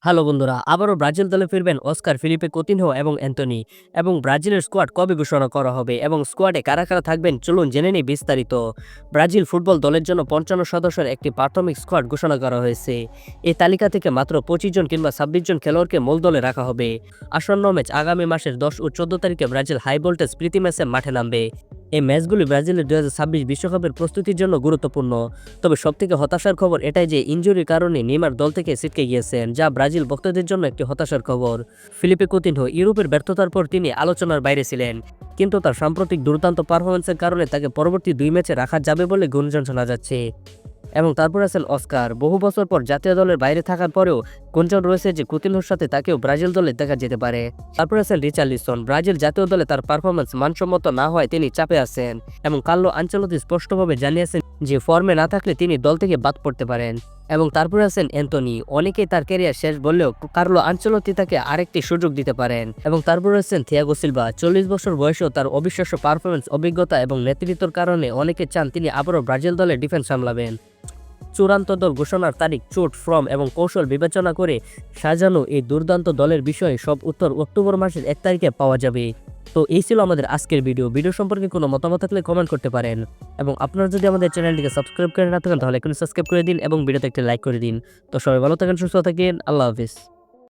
Hello বন্ধুরা, আবারও Brazil দলে ফিরবেন অস্কার, ফিলিপে কুতিনহো এবং অ্যান্টনি। এবং ব্রাজিলের স্কোয়াড কবে ঘোষণা করা হবে এবং স্কোয়াডে কারা কারা থাকবেন চলুন জেনে নিই বিস্তারিত। ব্রাজিল ফুটবল দলের জন্য ৫৫ সদস্যের একটি প্রাথমিক স্কোয়াড ঘোষণা করা হয়েছে। এই তালিকা থেকে মাত্র ২৫ জন কিংবা ২৬ জন খেলোয়াড়কে মূল দলে রাখা হবে। আসন্ন ম্যাচ আগামী মাসের ১০ ও ১৪ তারিখে ব্রাজিল হাই ভোল্টেজ প্রীতি ম্যাচে মাঠে নামবে। এই ম্যাচগুলি ব্রাজিলের ২০২৬ বিশ্বকাপের প্রস্তুতির জন্য গুরুত্বপূর্ণ। তবে সবথেকে হতাশার খবর এটাই যে ইনজুরির কারণে নেইমার দল থেকে ছিটকে গিয়েছেন, যা ব্রাজিল ভক্তদের জন্য একটি হতাশার খবর। ফিলিপে কুতিনহো ইউরোপের ব্যর্থতার পর তিনি আলোচনার বাইরে ছিলেন, কিন্তু তার সাম্প্রতিক দুর্দান্ত পারফরম্যান্সের কারণে তাকে পরবর্তী ২ ম্যাচে রাখা যাবে বলে গুঞ্জন শোনা যাচ্ছে। এবং তারপর আছেন অস্কার। বহু বছর পর জাতীয় দলের বাইরে থাকার পরেও গুঞ্জন রয়েছে যে কুতিনহোর সাথে তাকেও ব্রাজিল দলে দেখা যেতে পারে। তারপর আছেন রিচার্লিসন। ব্রাজিল জাতীয় দলে তার পারফরম্যান্স মানসম্মত না হয় তিনি চাপে আছেন, এবং কার্লো আনচেলত্তি স্পষ্টভাবে জানিয়েছেন যে ফর্মে না থাকলে তিনি দল থেকে বাদ পড়তে পারেন। এবং তারপরে আছেন অ্যান্টনি। অনেকেই তার ক্যারিয়ার শেষ বললেও কার্লো আনচেলত্তি তাকে আরেকটি সুযোগ দিতে পারেন। এবং তারপরে আছেন থিয়াগো সিলভা। ৪০ বছর বয়সেও তার অবিশ্বাস্য পারফরম্যান্স, অভিজ্ঞতা এবং নেতৃত্বের কারণে অনেকে চান তিনি আবারও ব্রাজিল দলে ডিফেন্স সামলাবেন। চূড়ান্ত দল ঘোষণার তারিখ, চোট, ফর্ম এবং কৌশল বিবেচনা করে সাজানো এই দুর্দান্ত দলের বিষয়ে সব উত্তর অক্টোবর মাসের ১ তারিখে পাওয়া যাবে। তো এই ছিল আমাদের আজকের ভিডিও সম্পর্কে কোনো মতামত থাকলে কমেন্ট করতে পারেন। এবং আপনারা যদি আমাদের চ্যানেলটিকে সাবস্ক্রাইব করে না থাকেন তাহলে এখনই সাবস্ক্রাইব করে দিন এবং ভিডিওতে একটা লাইক করে দিন। তো সবাই ভালো থাকেন, সুস্থ থাকেন, আল্লাহ হাফিজ।